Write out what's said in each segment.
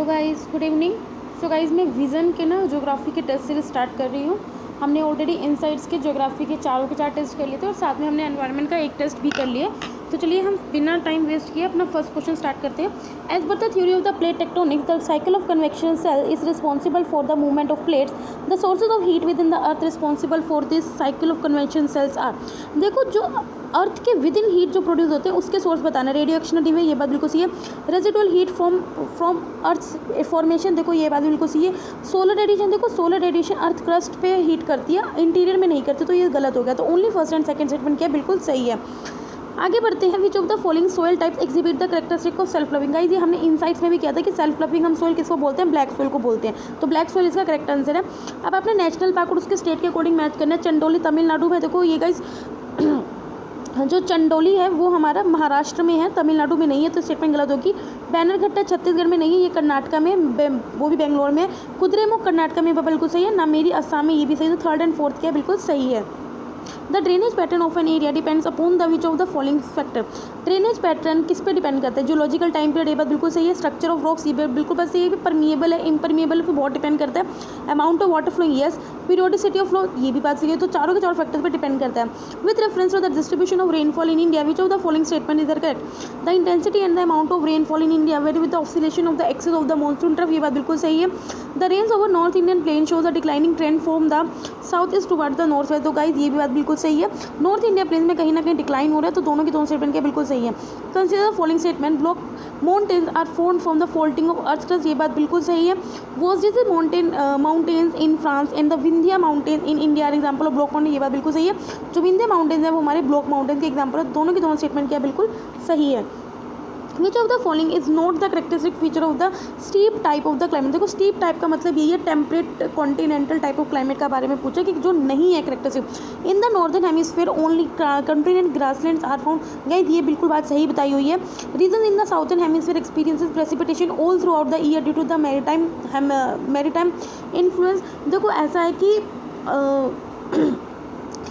तो guys good evening. So guys मैं vision के ना ज्योग्राफी के टेस्ट सीरीज स्टार्ट कर रही हूँ। हमने ऑलरेडी इनसाइट्स के ज्योग्राफी के चार टेस्ट कर लिए थे और साथ में हमने एनवायरनमेंट का एक टेस्ट भी कर लिए। तो चलिए हम बिना टाइम वेस्ट किए अपना फर्स्ट क्वेश्चन स्टार्ट करते हैं। As per the theory of the plate tectonics the cycle of convection cell is responsible for the movement of plates. The sources of heat within the earth responsible for this cycle of convection cells are. देखो जो earth के within heat जो produce होते हैं उसके source बताना। Radio activity है, ये बात बिल्कुल सही है। Residual heat from earth formation, देखो ये बात बिल्कुल सही है। सोलर रेडिएशन, देखो सोलर रेडिएशन अर्थ क्रस्ट पे हीट करती है, इंटीरियर में नहीं करती, तो ये गलत हो गया। तो only first and second statement क्या बिल्कुल सही है। आगे बढ़ते हैं। Which of the following soil types exhibit the characteristic of self loving. Guys ये हमने इनसाइट्स में भी किया था कि सेल्फ लविंग हम सोइल किसको बोलते हैं, ब्लैक सोइल को बोलते हैं। तो ब्लैक सोइल इसका करेक्ट आंसर है। अब आपने नेशनल पार्क और उसके स्टेट के अकॉर्डिंग मैच करना है। चंडोली तमिलनाडु में, देखो ये गाइस जो चंडोली है वो हमारा महाराष्ट्र में है, तमिलनाडु में नहीं है, तो स्टेटमेंट गलत होगी। बैनरघट्टा छत्तीसगढ़ में नहीं है, ये कर्नाटका में, वो भी बेंगलोर में है। कुद्रेमुख कर्नाटका में बिल्कुल सही है। नामेरी असम में, ये भी सही है। तो थर्ड एंड फोर्थ क्या बिल्कुल सही है। The drainage pattern of an area depends upon the which of the following factor. Drainage pattern किस पे डिपेंड करता है, जियोलॉजिकल टाइम पीरियड, ये बात बिल्कुल सही है। स्ट्रक्चर ऑफ रॉक्स, ये बिल्कुल बस ये भी परमिएबल है, इम्परमिएबल पे बहुत डिपेंड करता है। Amount of water flowing, yes. Periodicity of flow, ये भी बात सही है। तो चारों के चारों फैक्टर्स पे डिपेंड करता है। With reference to the distribution of rainfall in India which of the following statement is correct. The intensity and the amount of rainfall in India vary with the oscillation of the axis of the monsoon trough, ये बात बिल्कुल सही है। The range over north Indian plain shows a declining trend from the south east toward the north west. तो guys ये भी बात बिल्कुल सही है। नॉर्थ इंडिया प्लेन में कहीं ना कहीं डिक्लाइन हो रहा है, तो दोनों के दोनों स्टेटमेंट क्या बिल्कुल सही है। Consider the following statement. Block mountains are formed from the folding of earth crust, ये बात बिल्कुल सही है। Vosges mountains in France and the Vindhya mountain in India are example of block mountain, ये बात बिल्कुल सही है। जो विंध्या माउंटेन्स है वो हमारे ब्लॉक माउंटेन के एग्जाम्पल है। दोनों के दोनों स्टेटमेंट क्या बिल्कुल सही है। Which of the following is not the characteristic feature of the steep type of the climate. देखो स्टीप टाइप का मतलब यही है, temperate continental type of climate का बारे में पूछा कि जो नहीं है characteristic. In the northern hemisphere only continent grasslands are found. Guys ये बिल्कुल बात सही बताई हुई है। Region in the southern hemisphere experiences precipitation all throughout the year due to the maritime influence. देखो ऐसा है कि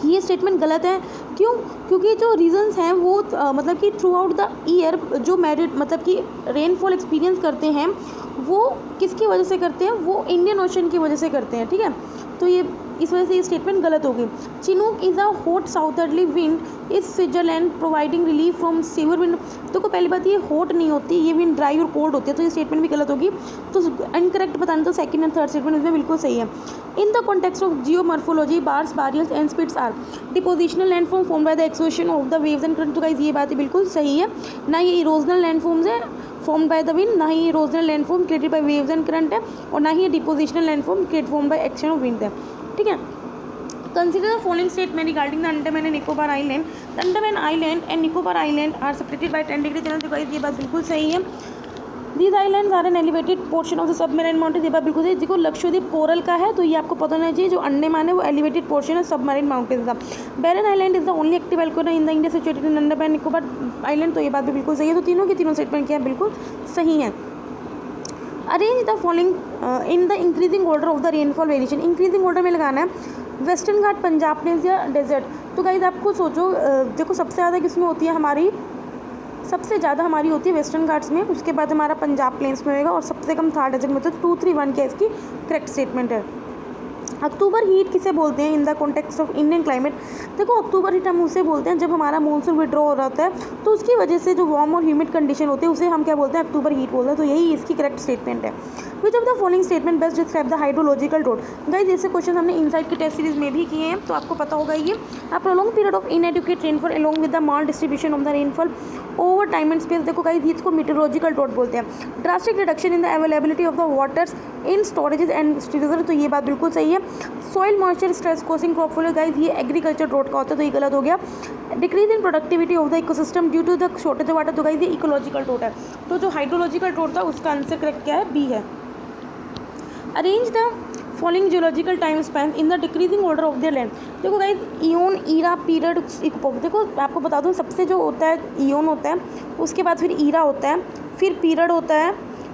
ये स्टेटमेंट गलत है। क्यों? क्योंकि जो रीजंस हैं वो मतलब कि थ्रू आउट द ईयर जो मतलब कि रेनफॉल एक्सपीरियंस करते हैं वो किसकी वजह से करते हैं, वो इंडियन ओशन की वजह से करते हैं, ठीक है। तो ये इस वजह से ये स्टेटमेंट गलत होगी। Chinook is a hot southerly wind is Switzerland providing relief from severe wind. देखो पहली बात ये हॉट नहीं होती, ये विंड ड्राई और कोल्ड होती है, तो ये स्टेटमेंट भी गलत होगी। तो इनकरेक्ट बताना, तो सेकंड एंड थर्ड स्टेटमेंट इसमें बिल्कुल सही है। In the context of geomorphology bars barriers and spits are depositional landform form by the action of the waves and current. तो गाइस ये बात बिल्कुल सही है। ना ये इरोजनल लैंडफॉर्म्स है फॉर्म बाय द विंड, ना ही erosional landform created by waves and current है, और ना ही depositional landform create form by action of wind है, ठीक है। Consider the following statement regarding the Andaman and Nicobar island. The Andaman island and Nicobar island are separated by 10 degree channel. तो guys ये बात बिल्कुल सही है। These islands are an elevated portion of the submarine mountain, ये बात बिल्कुल सही। देखो लक्षद्वीप कोरल का है, तो ये आपको पता होना चाहिए। जो अंडमान है वो एलिवेटेड पोर्शन है सबमरीन माउंटेन का। Barren Island is the only active volcano in the India situated in Andaman and Nicobar Island, तो ये बात भी बिल्कुल सही है। तो तीनों के तीनों स्टेटमेंट क्या है बिल्कुल सही है। Arrange the following in the increasing order of the rainfall variation. Increasing order में लगाना है वेस्टर्न घाट, पंजाब प्लेन्स या डेजर्ट। तो गाइस आप खुद सोचो, देखो सबसे ज़्यादा किसमें होती है हमारी, सबसे ज़्यादा हमारी होती है वेस्टर्न घाट्स में, उसके बाद हमारा पंजाब प्लेन्स में होगा, और सबसे कम थार डेजर्ट में। तो 2, 3, 1 क्या इसकी करेक्ट स्टेटमेंट है। अक्टूबर हीट किसे बोलते हैं इन the context of Indian climate. देखो अक्टूबर हीट हम उसे बोलते हैं जब हमारा मानसून विड्रॉ हो रहा होता है, तो उसकी वजह से जो वार्म और ह्यूमिड कंडीशन होती है उसे हम क्या बोलते हैं, अक्टूबर हीट बोलते हैं। तो यही इसकी करेक्ट स्टेटमेंट है। Which of the following statement best describe the hydrological road. Guys ऐसे क्वेश्चन हमने इनसाइड की टेस्ट सीरीज में भी किए हैं, तो आपको पता होगा ये। A prolonged period of inadequate rainfall along with the maldistribution of the rainfall over time and space. देखो गाइस इसको मीटरोलॉजिकल ड्रॉट बोलते हैं। Drastic reduction in the availability of the waters in storages and reserve, तो ये बात बिल्कुल सही है। Soil moisture stress causing crop folio, guys ये एग्रीकल्चर ड्रॉट का होता है, तो ये गलत हो गया। Decrease in productivity of the ecosystem due to the shortage of water, तो गाइस ये इकोलॉजिकल ड्रॉट है। तो जो हाइड्रोलॉजिकल ड्रॉट था उसका आंसर करेक्ट क्या है, बी है। Arrange the following geological time span in the decreasing order of their land. देखो गाइस इयोन, ईरा, पीरियड, इक्वॉक। देखो आपको बता दूं सबसे जो होता है इयोन होता है, उसके बाद फिर ईरा होता है, फिर पीरियड होता है,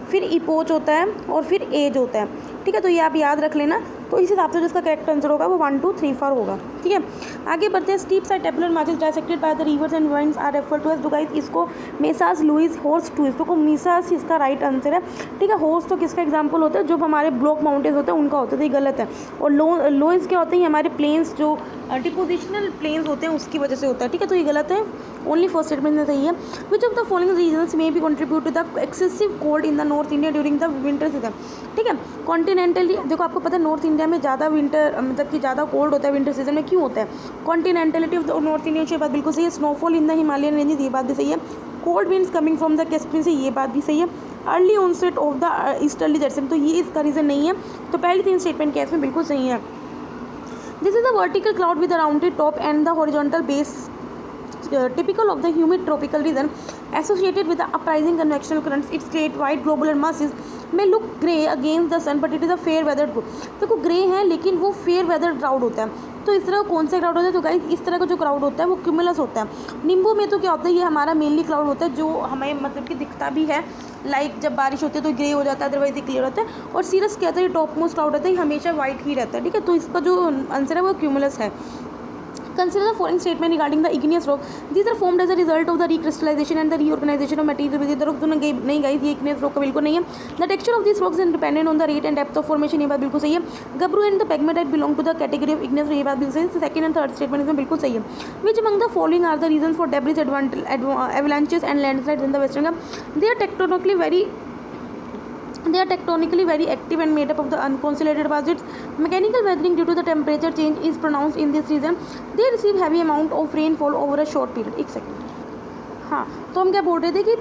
फिर इपोच होता है, और फिर एज होता है, ठीक है। तो ये आप याद रख लेना। तो इस हिसाब से जो इसका करेक्ट आंसर होगा वो 1, 2, 3, 4 होगा, ठीक है। ठीक है, आगे बढ़ते हैं। Steeps are tabular margins dissected by the rivers and winds are referred to as. तो गाइस इसको मेसास लुइस हॉर्स टूइस, तो मेसास इसका राइट आंसर है, ठीक है। हॉर्स तो किसका एग्जाम्पल होता है, जो हमारे ब्लॉक माउंटेन्स होते हैं उनका होता है, तो ये गलत है। और लोइस क्या होते हैं, हमारे प्लेन्स जो डिपोजिशनल प्लेन्स होते हैं उसकी वजह से होता है, ठीक है, तो ये गलत है। ओनली फर्स्ट स्टेटमेंट में सही है। Which of the following reasons may be contribute to the excessive cold in the north India during the winter season, ठीक है। कॉन्टिनेंटली, देखो आपको पता है नॉर्थ इंडिया में ज़्यादा विंटर मतलब कि ज़्यादा कोल्ड होता है विंटर सीजन में, क्यों होता है? Continentality of the north Indian, ये बात बिल्कुल सही है। Snowfall in the Himalayan ranges, ये बात भी सही है। Cold winds coming from the Caspian sea, ये बात भी सही है। Early onset of the easterly jets, तो ये इसका रीज़न नहीं है, तो पहली 3 स्टेटमेंट क्या इसमें बिल्कुल सही है। This is a vertical cloud with a rounded top and the horizontal base typical of the humid tropical region associated with the uprising convectional currents. Its great white globular masses may look grey against the sun but it is a fair weathered cloud. देखो grey है लेकिन वो fair weather cloud होता है। तो इस तरह कौन सा क्लाउड होता है? तो गाइस इस तरह का जो क्लाउड होता है वो क्यूमुलस होता है। निम्बू में तो क्या होता है, ये हमारा मेनली क्लाउड होता है जो हमें मतलब कि दिखता भी है, लाइक जब बारिश होती है तो ग्रे हो जाता है, अदरवाइज ये क्लियर होता है। और सीरस क्या होता है, ये टॉप मोस्ट क्लाउड होता है, ये हमेशा वाइट ही रहता है, ठीक है। तो इसका जो आंसर है वो क्यूमुलस है। Consider the following statement regarding the igneous rock. These are formed as a result of the recrystallization and the reorganization of material within the rock. तो नहीं गाइस ये igneous rock का बिल्कुल नहीं है। The texture of these rocks is dependent on the rate and depth of formation, ये बात बिल्कुल सही है। Gabbro and the pegmatite belong to the category of igneous rock, ये बात बिल्कुल सही है। सेकंड एंड थर्ड स्टेटमेंट इसमें बिल्कुल सही है। Which among the following are the reasons for debris avalanches and landslides in the Western Ghats? They are tectonically very active and made up of the unconsolidated deposits. Mechanical weathering due to the temperature change is pronounced in this region. They receive heavy amount of rainfall over a short period. एक second, हाँ, तो हम क्या बोल रहे थे कि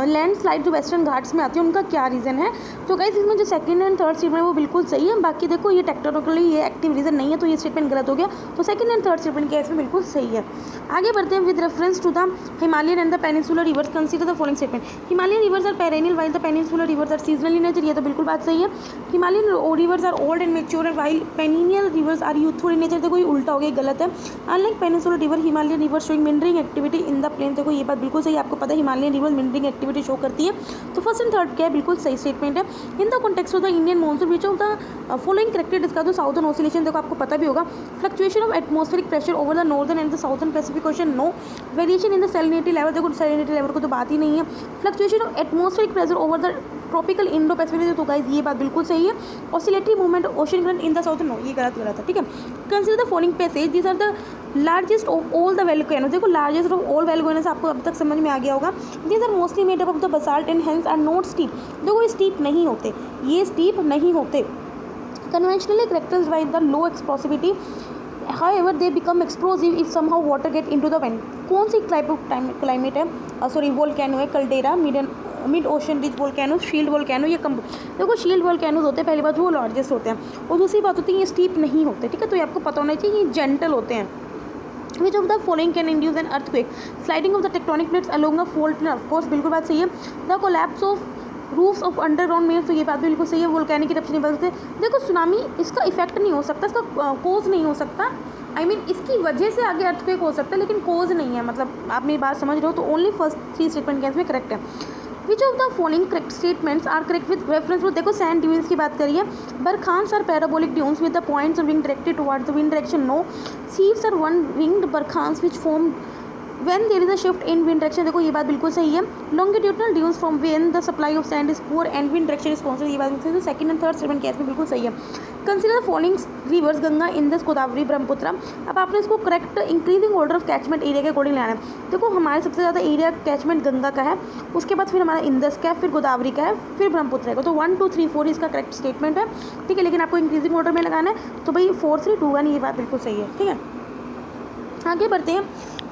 landslide जो वेस्टर्न घाट्स में आती है उनका क्या रीज़न है? तो गाइस इसमें जो सेकंड एंड थर्ड स्टेटमेंट है वो बिल्कुल सही है। बाकी देखो ये टेक्टोनिकली ये एक्टिव रीज़न नहीं है, तो ये स्टेटमेंट गलत हो गया। तो सेकंड एंड थर्ड स्टेटमेंट क्या इसमें बिल्कुल सही है। आगे बढ़ते हैं। With reference to the Himalayan and the peninsular rivers consider the following statement. Himalayan rivers are perennial while the peninsular rivers are seasonal in nature, ये तो बिल्कुल बात सही है। Himalayan rivers are old and mature and while peninsular rivers are youthful in nature, देखो ये उल्टा हो गया, गलत है। Unlike peninsular river Himalayan river showing meandering activity in the plain, देखो ये बात बिल्कुल सही है। आपको पता है हिमालयन रिवर मिनरलिंग एक्टिविटी शो करती है, तो फर्स्ट एंड थर्ड क्या है बिल्कुल सही स्टेटमेंट है। In the context of the Indian monsoon which of the following corrected इसका जो साउथर्न ऑसिलेशन, देखो आपको पता भी होगा। Fluctuation of atmospheric pressure over the northern and the southern Pacific ocean, no. Variation in the salinity level, देखो salinity level को तो बात ही नहीं है। Fluctuation of atmospheric pressure over the tropical Indo Pacific, तो गाइस ये बात बिल्कुल सही है। Oscillatory movement ocean current in the southern, no, ये गलत है, ठीक है। Consider the following passage, these are the largest of all the volcanoes, देखो लार्जेस्ट ऑफ ऑल वोल्केनोस आपको अब तक समझ में आ गया होगा। These are mostly made up of the basalt and hence are not steep, देखो ये स्टीप नहीं होते, ये स्टीप नहीं होते। Conventionally characterized by the low explosivity, however they become explosive if somehow water get into the vent। कौन सी type of climate है, सॉरी वोल्केनो है, caldera, mid ocean ridge volcano, shield volcano, ये कम, देखो शील्ड वोल्केनोज होते हैं, पहली बात वो लार्जेस्ट होते हैं, और दूसरी बात होती है ये स्टीप नहीं होते, ठीक है। तो ये आपको पता होना चाहिए, ये जेंटल होते हैं। Which of the following can induce an earthquake? Sliding of the tectonic plates along a fault line, of course बिल्कुल बात सही है। The collapse of roofs of underground mails, तो ये बात बिल्कुल सही है। वोल्केनिक इरप्शन नहीं बन सकते, देखो सुनामी इसका इफेक्ट नहीं हो सकता, इसका कोज नहीं हो सकता, I mean, इसकी वजह से आगे अर्थक्वेक हो सकता है लेकिन कोज नहीं है, मतलब आप मेरी बात समझ रहे हो। तो ओनली फर्स्ट 3 स्टेटमेंट क्या इसमें करेक्ट है। Which of the following correct statements are correct with reference to, देखो सैंड ड्यून्स की बात करिए। Barchans are parabolic dunes with the points of wing directed towards the wind direction, no. सीव्स are one winged barchans which form when there is a shift in wind direction, देखो ये बात बिल्कुल सही है। longitudinal dunes from when the supply of sand is poor and wind direction is constant, ये बात बिल्कुल सही है। सेकंड एंड थर्ड स्टेटमेंट क्या इसमें बिल्कुल सही है। Consider the following rivers Ganga, Indus, Godavari, Brahmaputra. अब आपने इसको correct increasing order of catchment area के अकॉर्डिंग लाना है। देखो हमारे सबसे ज़्यादा एरिया कैचमेंट गंगा का है, उसके बाद फिर हमारा इंदस का है, फिर गोदावरी का है, फिर ब्रह्मपुत्र का। तो 1 2 3 4 इसका करेक्ट स्टेटमेंट है, ठीक है। लेकिन आपको इंक्रीजिंग ऑर्डर में लगाना है, तो भाई 4 3 2 1, ये बात बिल्कुल सही है, ठीक है। आगे बढ़ते हैं।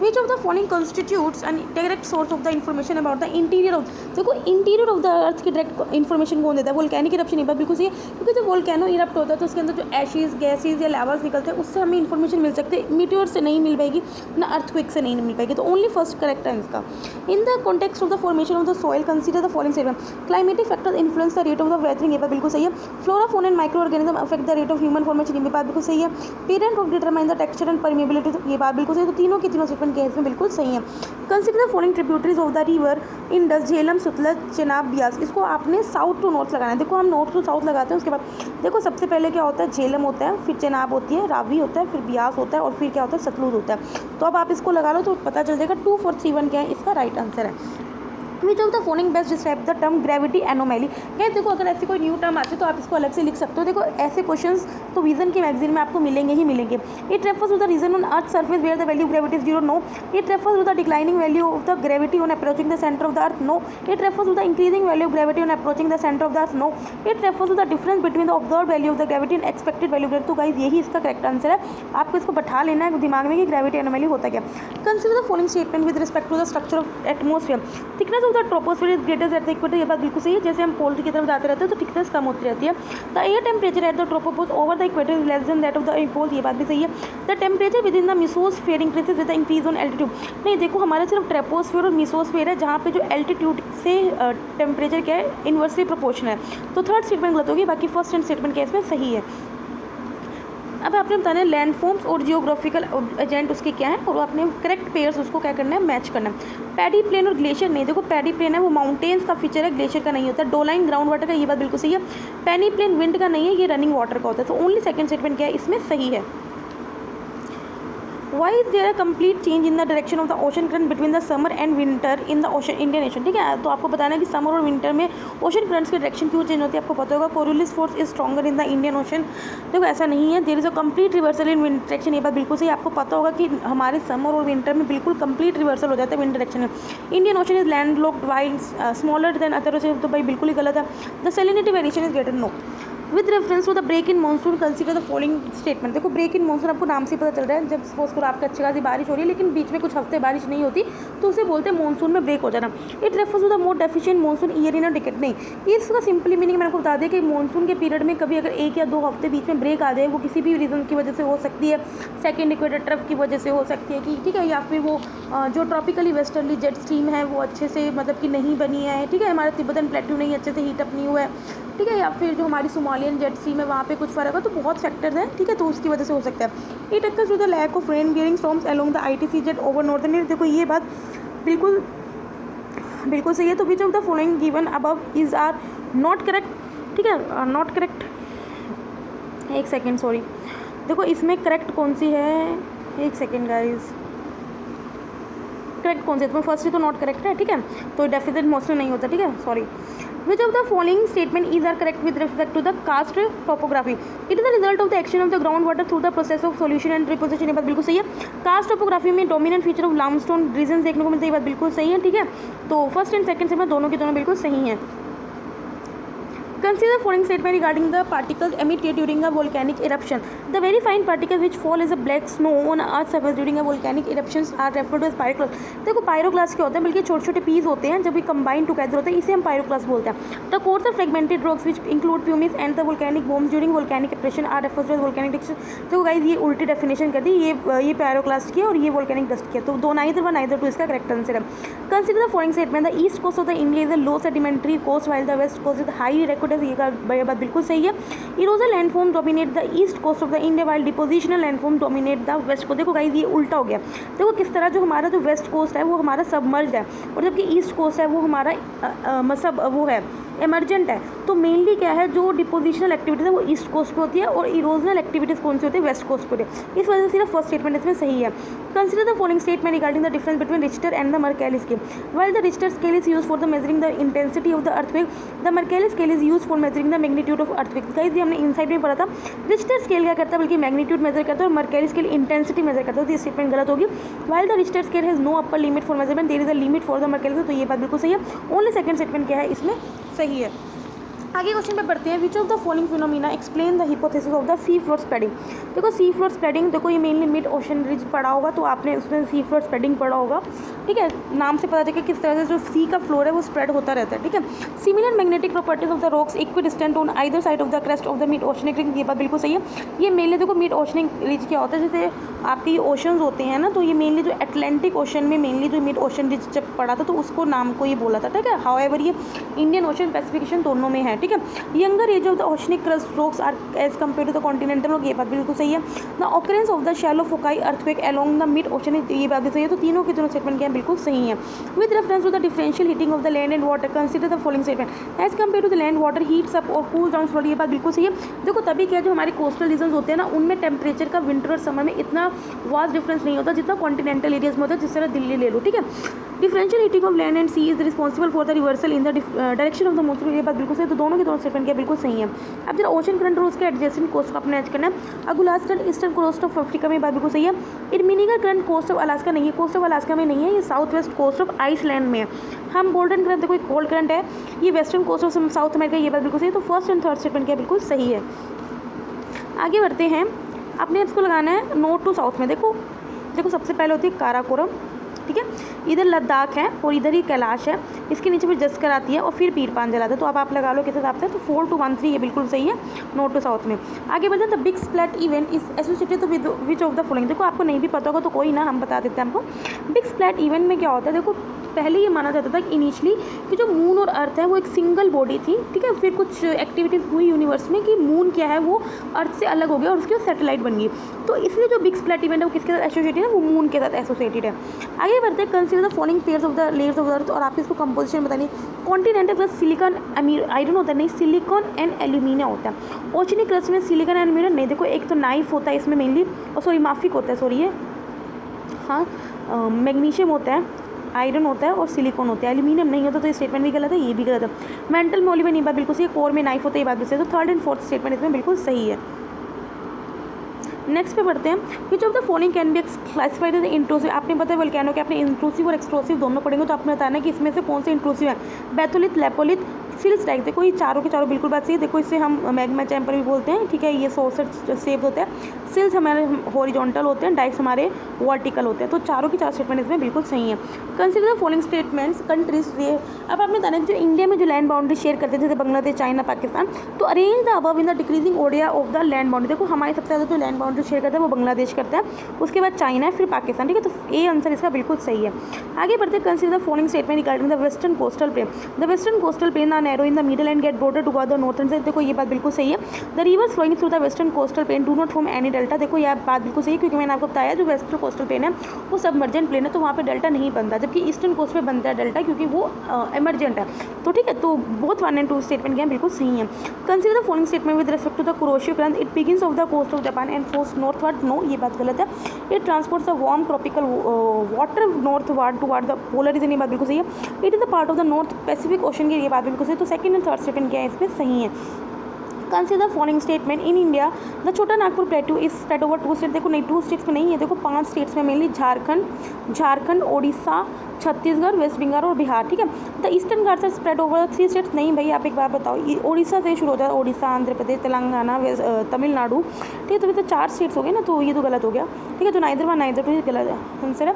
Which of the following constitutes an direct source of the information about the interior of, देखो इंटीरियर ऑफ द अर्थ की डायरेक्ट इन्फॉर्मेशन कौन देता है? वोल्केनिक इरप्शन, ये बात बिल्कुल सही है, क्योंकि जब वोल्केनो इरप्ट होता है तो उसके अंदर जो एशिज, गैसेज या लावास निकलते हैं उससे हमें इन्फॉर्मेशन मिल सकती है। मीटियोर से नहीं मिल पाएगी, ना अर्थक्वेक से नहीं मिल पाएगी। तो ओनली फर्स्ट करेक्ट है इसका। इन the context of the formation of the soil consider the following statement. Climatic factors influence the rate of the weathering, ये बात बिल्कुल सही है। Flora, fauna and micro organism affect the rate of human formation, ये बात बिल्कुल सही है। Parent of determine the texture and permeability, ये बात बिल्कुल सही है। तो तीनों की तीनों स्टेटमेंट स्टेटमेंट क्या है इसमें बिल्कुल सही है। Consider the following tributaries of the river Indus, Jhelum, Sutlej, Chenab, Beas. इसको आपने साउथ टू नॉर्थ लगाना है। देखो हम नॉर्थ टू साउथ लगाते हैं, उसके बाद देखो सबसे पहले क्या होता है, झेलम होता है, फिर चेनाब होती है, रावी होता है, फिर ब्यास होता है और फिर क्या होता है, सतलुज होता है। तो अब आप इसको लगा लो तो पता चल जाएगा 2 4 3 1 क्या है इसका राइट आंसर है। Which of the following best describe the term gravity anomaly. क्या देखो अगर ऐसी कोई न्यू टर्म आती है तो आप इसको अलग से लिख सकते हो। देखो ऐसे क्वेश्चंस तो विजन के मैगजीन में आपको मिलेंगे ही मिलेंगे। It refers to the region on earth surface where the value of gravity is 0, no. It refers to the declining value of the gravity on approaching the centre of the earth, no. It refers to the increasing value of gravity on approaching the centre of the earth, no. It refers to the difference between the observe value of the gravity and expected value of gravity. तो guys यही इसका correct answer है। आपको इसको बैठा लेना है दिमाग में कि ग्रेविटी एनोमैली होता क्या। Consider the following statement with respect to the structure of atmosphere. Thickness of the troposphere is greater at the equator. ये बात बिल्कुल सही है। जैसे हम पोल की तरफ जाते रहते हैं तो थिकनेस कम होती रहती है। The air temperature at the tropopause over the equator is less than that of the pole. ये बात भी सही है। The temperature within the mesosphere increases with the increase on altitude. नहीं देखो हमारा सिर्फ ट्रोपोस्फेयर और मेसोस्फेयर है जहाँ पे जो एल्टीट्यूड से टेम्परेचर क्या है इन्वर्सली प्रोपोर्शनल है। तो थर्ड स्टेटमेंट गलत होगी, बाकी फर्स्ट एंड स्टेटमेंट क्या इसमें सही है। अब आपने बताना है लैंड फॉर्म्स और जियोग्राफिकल एजेंट उसके क्या है और आपने करेक्ट पेयर्स उसको क्या करना है, मैच करना है। पैडी प्लेन और ग्लेशियर नहीं, देखो पैडी प्लेन है वो माउंटेन्स का फीचर है, ग्लेशियर का नहीं होता। डोलाइन ग्राउंड वाटर का, ये बात बिल्कुल सही है। पैनी प्लेन विंड का नहीं है, ये रनिंग वाटर का होता है। तो ओनली सेकंड स्टेटमेंट क्या है इसमें सही है। Why is there a complete change in the direction of the ocean current between the summer and winter in the ocean Indian Ocean? ठीक है, तो आपको बताना है कि समर और विंटर में ओशन करंट्स की डायरेक्शन क्यों चेंज होती है। आपको पता होगा Coriolis force is stronger in the Indian ocean. देखो ऐसा नहीं है, there is a complete reversal in wind direction. ये बात बिल्कुल सही। आपको पता होगा कि हमारे समर और विंटर में बिल्कुल कंप्लीट रिवर्सल हो जाता है विंड डायरेक्शन में। Indian ocean is land locked wide smaller than other ocean. तो भाई बिल्कुल ही गलत है। The salinity variation is greater, no. With reference to the break in monsoon consider the following statement. देखो ब्रेक इन मानसून आपको नाम से पता चल रहा है, जब सपोज करो आपका अच्छी खासी बारिश हो रही है लेकिन बीच में कुछ हफ्ते बारिश नहीं होती तो उसे बोलते हैं मानसून में ब्रेक हो जाना। It refers to the more deficient monsoon year in a decade. नहीं, इसका सिंपली मीनिंग मैंने आपको बता दिया कि मानसून के पीरियड में कभी अगर 1 या 2 हफ्ते बीच में ब्रेक आ जाए, वो किसी भी रीज़न की वजह से हो सकती है। सेकेंड इक्वेटर ट्रफ की वजह से हो सकती है कि ठीक है, या फिर वो जो ट्रॉपिकली वेस्टर्ली जेट स्ट्रीम है वो अच्छे से मतलब कि नहीं बनी है, ठीक है, हमारा तिब्बतन प्लेट्यू नहीं अच्छे से हीट अप नहीं हुआ है, ठीक है, या फिर जो हमारी सोमालियन जेट स्ट्रीम है वहाँ पे कुछ फ़र्क है। तो बहुत फैक्टर्स हैं, ठीक है, तो उसकी वजह से हो सकता है। It occurs with the lack of rain bearing storms along the ITC jet over northern India. देखो ये बात बिल्कुल बिल्कुल सही है। तो which of the following given above is are not correct, ठीक है, नॉट करेक्ट। एक सेकेंड, सॉरी, देखो इसमें करेक्ट कौन सी है, एक सेकेंड गाइज, करेक्ट कौन सी है, तो फर्स्ट ही तो नॉट करेक्ट है, ठीक है, तो डेफिनेट मोशन नहीं होता, ठीक है, sorry. Which of the following statement is are correct with respect to the karst topography? It is the result of the action of the groundwater through the process of solution and reposition। ये बात बिल्कुल सही है। Karst topography में dominant feature of limestone region देखने को मिलता है, ये बात बिल्कुल सही है, ठीक है। तो फर्स्ट एंड सेकंड स्टेटमेंट दोनों के दोनों बिल्कुल सही हैं। Consider the following statement regarding the particles emitted during a volcanic eruption. The very fine particles which fall as a black snow on Earth's surface during a volcanic eruptions are referred to as pyroclast. देखो पायरोक्लास्ट क्या होते हैं, बल्कि छोटे छोटे piece होते हैं, जब भी कंबाइन टुगेदर होते हैं इसे हम पायरोक्लास्ट बोलते हैं। The coarser fragmented rocks which include pumice and the volcanic bombs during volcanic eruption are referred to as volcanic dust। देखो गाइस ये उल्टी डेफिनेशन कर दी, ये पायरोक्लास्ट की है और ये वोल्केनिक डस्ट की है, तो दो नाइदर वन नाइदर टू इसका करेक्ट आंसर है। Consider the following statement. The east coast of the India is a low sedimentary coast while the west coast is high record। ये बात बिल्कुल सही है। Erosion landform dominate the east coast of the India while depositional landform dominate the west coast. देखो guys ये उल्टा हो गया। देखो किस तरह जो हमारा जो वेस्ट कोस्ट है वो हमारा सबमर्ज्ड है और जबकि ईस्ट कोस्ट है वो हमारा मतलब वो है एमरजेंट है। तो मेनली क्या है, जो डिपोजिशनल एक्टिविटीज़ है वो ईस्ट कोस्ट पे होती है और इरोजनल एक्टिविटीज़ कौन सी होती है, वेस्ट कोस्ट पे होती है। इस वजह से सिर्फ फर्स्ट स्टेटमेंट इसमें सही है। Consider the following statement regarding the difference between Richter and the Mercalli scale. While the Richter scale is use for the measuring the intensity of the earthquake, the Mercalli scale is use for measuring the magnitude of earthquake. Guys ये हमने inside में पढ़ा था। Richter scale क्या करता है, बल्कि magnitude major करता है और मर्केली स्केल इंटेंसिटी मेजर करता है। तो ये स्टेटमेंट गलत होगी। While the Richter scale has no upper limit for measurement there is a limit for the Mercalli scale. तो ये बात बिल्कुल सही है। ओनली सेकंड स्टेटमेंट क्या है इसमें सही है। आगे क्वेश्चन पे पढ़ते हैं। Which of the following phenomena explain the hypothesis of the sea floor spreading. देखो सी फ्लोर स्प्रेडिंग, देखो ये मेनली मिड ओशन रिज पढ़ा होगा तो आपने उसमें सी फ्लोर स्प्रेडिंग पढ़ा होगा, ठीक है, नाम से पता चलेगा किस तरह से जो सी का फ्लोर है वो स्प्रेड होता रहता है, ठीक है। Similar magnetic properties of the rocks equidistant on either side of the crest of the mid oceanic ring. ये बात बिल्कुल सही है। ये मेनली देखो मिड ओशनिक रिज क्या होता है, जैसे आपके ओशंस होते हैं ना, तो ये मेनली जो अटलांटिक ओशन में मेनली जो मिड ओशन रिज जब पढ़ा था तो उसको नाम को ये बोला था, ठीक है। हाउएवर ये इंडियन ओशन स्पेसिफिकेशन दोनों में है, ठीक है। Younger age of the oceanic crust rocks are age compare to the continental rock, ये बात बिल्कुल सही है। The occurrence of the shallow foci earthquake along the mid ocean, ये बात भी सही है। तो तीनों के तीनों स्टेटमेंट क्या है, बिल्कुल सही है। With reference to the differential heating of the land and water consider the following statement as compare to the land water heats up और कूल डाउन स्लोली, ये बात बिल्कुल सही है। देखो तभी क्या, जो हमारे कोस्टल रीजन होते हैं ना, उनमें टेम्परेचर का विंटर और समर में इतना वास्ट डिफरेंस नहीं होता जितना कॉन्टिनेंटल एरियाज में होता है, जिस तरह दिल्ली ले लो, ठीक है। Differential heating of land and sea is responsible for the reversal in the direction of the monsoon, ये बात बिल्कुल सही है। तो दोनों के दोनों स्टेटमेंट क्या बिल्कुल सही है। अब जरा ओशन करंट और उसके एडजेसेंट कोस्ट को अपने एज करना है। अगुलास्टन ईस्टर्न कोस्ट ऑफ अफ्रीका में, बात बिल्कुल सही है। Irminger current coast of Alaska नहीं है, कोस्ट ऑफ अलास्का में नहीं है, ये south west coast of Iceland में है। हम गोल्डन करंट, देखो कोल्ड करंट है, ये western coast of south America, ये बात बिल्कुल सही है। तो फर्स्ट एंड थर्ड स्टेटमेंट क्या बिल्कुल सही है। आगे बढ़ते हैं, अपने इसको लगाना है नॉर्थ टू साउथ में। देखो सबसे पहले होती है काराकोरम, ठीक है, इधर लद्दाख है और इधर ही कैलाश है, इसके नीचे फिर जस्कर आती है और फिर पीर पांजल आता है। तो अब आप लगा लो किस हिसाब से, तो 4 to 1 3 ये बिल्कुल सही है नॉर्थ टू साउथ में। आगे बढ़ते हैं, the big splat event is associated with which of the following. देखो आपको नहीं भी पता होगा तो कोई ना, हम बता देते हैं आपको। बिग स्प्लैट इवेंट में क्या होता है, देखो पहले ये माना जाता था कि इनिशियली कि जो मून और अर्थ है वो एक सिंगल बॉडी थी, ठीक है। फिर कुछ एक्टिविटीज़ हुई यूनिवर्स में कि मून क्या है वो अर्थ से अलग हो गया और उसकी सैटेलाइट बन गई। तो इसलिए जो बिग स्प्लैट इवेंट है वो किसके साथ एसोसिएटेड है, वो मून के साथ एसोसिएटेड है। आगे बढ़ते हैं, consider the following pairs of the layers of earth, और आपको इसको कंपोजिशन बतानी है। कॉन्टिनेंटल क्रस्ट सिलिकॉन आयरन होता है, नहीं, सिलिकॉन एंड एल्यूमिनिया होता है। ओशनिक क्रस्ट में सिलिकॉन एंड एल्यूमिनियम नहीं, देखो एक तो नाइफ होता है इसमें मेनली, और सॉरी माफिक होता है, सॉरी ये हाँ मैग्नीशियम होता है, आयरन होता है और सिलिकॉन होता है, एल्यूमिनियम नहीं होता। तो ये स्टेटमेंट भी गलत है, ये भी गलत है। मेंटल मोलिबन ये बात बिल्कुल सही है, कोर में नाइफ होता है, ये बात भी सही है। तो थर्ड एंड फोर्थ स्टेटमेंट इसमें बिल्कुल सही है। नेक्स्ट पे पढ़ते हैं, which of the following can be classified as intrusive. आपने पता है वोल्केनो के, आपने इंट्रूसिव और एक्सट्रूसिव दोनों पढ़ेंगे, तो आपने बताना है कि इसमें से कौन से इंट्रूसिव है। बैथोलिथ, लेपोलिथ, सिल्स डाइक, देखो ये चारों के चारों बिल्कुल बात सही है। देखो इसे हम मैग्मा चैम्बर भी बोलते हैं, ठीक है, ये सोर्सेट शेप होता है। सिल्स हमारे हॉरिजॉन्टल होते हैं, डाइक्स हमारे वर्टिकल होते हैं। तो चारों के चार स्टेटमेंट इसमें बिल्कुल सही है। Consider the following statements countries. अब आपने बताना है जो इंडिया में जो लैंड बाउंड्री शेयर करते थे, जैसे बांग्लादेश, चाइना, पाकिस्तान, तो arrange the above in the decreasing area of the land boundary. देखो हमारे सबसे ज़्यादा जो लैंड बाउंड्री शेयर करता है वो बांग्लादेश करता है, उसके बाद चाइना है, फिर पाकिस्तान, ठीक है। तो ए आंसर इसका बिल्कुल सही है। आगे बढ़ते, consider the following statement regarding the western coastal plain. The western coastal plain are narrow in the middle and get broader toward the northern side. देखो ये बात बिल्कुल सही है। The rivers flowing through the western coastal plain do not form any delta. देखो यह बात बिल्कुल सही है, क्योंकि मैंने आपको बताया जो वेस्टर्न कोस्टल प्लेन है वो सबमर्जेंट प्लेन है, तो वहाँ पे डेल्टा नहीं बनता, जबकि ईस्टर्न कोस्ट पे बनता है डेल्टा, क्योंकि वो एमरजेंट है। तो ठीक है, तो बोथ 1 and 2 स्टेटमेंट क्या है बिल्कुल सही है। Consider the following statement with respect to the Kuroshio current, it begins off the coast of Japan and flows northward. No, ये बात गलत है। It transports the warm tropical water northward toward the polar region, ये बात बिल्कुल सही है। It is the part of the north Pacific ocean की, ये बात बिल्कुल सही है। तो सेकंड एंड थर्ड स्टेटमेंट क्या है इसमें सही है। Consider following statement in India the Chota Nagpur plateau is spread over 2 state. देखो नहीं, 2 स्टेट्स में नहीं है, देखो 5 स्टेट्स में, मेनली झारखंड, ओडिशा, छत्तीसगढ़, वेस्ट बंगाल और बिहार, ठीक है। The eastern Ghats are spread over 3 states. नहीं भाई, आप एक बात बताओ, ओडिशा से शुरू होता है, ओडिशा, आंध्र प्रदेश, तेलंगाना, तमिलनाडु, ठीक है। तो ये तो 4 स्टेट्स हो गए ना, तो ये तो गलत हो गया, ठीक है। तो नाइदर 1 नाइदर 2 गलत है आंसर है।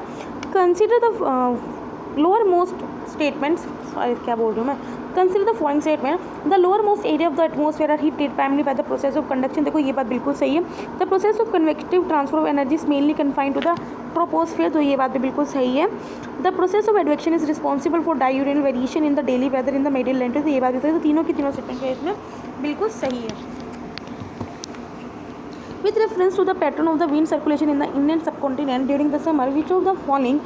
Consider the lower most statements, क्या बोल रही हूँ मैं, consider the following statement the lower most area of the atmosphere are heated primary by the process of conduction. देखो ये बात बिल्कुल सही है। The process of convective transfer of energy is mainly confined to the troposphere, तो ये बात भी बिल्कुल सही है। The process of advection is responsible for diurnal variation in the daily weather in the middle land, तो ये बात भी सही है। तो तीनों की तीनों स्टेटमेंट इसमें बिल्कुल सही है। With reference to the pattern of the wind circulation in the Indian subcontinent during the summer, which of the following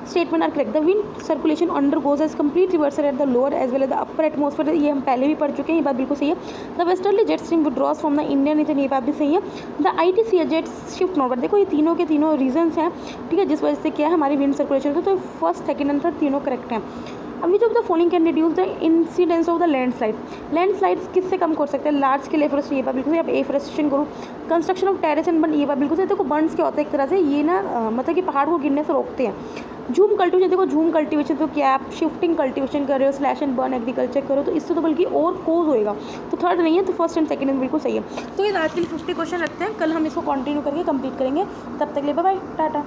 statement are correct? The wind circulation undergoes as complete reversal at the lower as well as the upper atmosphere, ये हम पहले भी पढ़ चुके हैं, ये बात बिल्कुल सही है। The westerly jet stream withdraws from the Indian region, ये बात भी सही है। The ITC jets shift northward, देखो ये तीनों के तीनों रीजन्स हैं, ठीक है, जिस वजह से क्या है हमारी विंड सर्कुलेशन का, तो फर्स्ट, सेकंड एंड थर्ड तीनों करेक्ट हैं। अब विच of the following can reduce the incidence of the landslide. Landslides किससे कम कर सकते हैं? लार्ज स्केल एफोरेस्टेशन, ये बात बिल्कुल आप एफोरेस्टेशन करो। Construction of terrace and burn, ये बात बिल्कुल सही। देखो बर्न्स क्या होता है एक तरह से, ये ना मतलब कि पहाड़ को गिरने से रोकते हैं। झूम कल्टिवेशन, देखो झूम कल्टिवेशन तो क्या आप शिफ्टिंग कल्टिवेशन कर रहे हो, स्लैश एंड बर्न एग्रीकल्चर करो, तो इससे तो बल्कि और कोज होएगा। तो थर्ड नहीं है, तो फर्स्ट एंड सेकंड बिल्कुल सही है। तो ये आज के लिए 50 क्वेश्चन रखते हैं, कल हम इसको कंटिन्यू करके कंप्लीट करेंगे। तब तक ले बाय बाय, टाटा।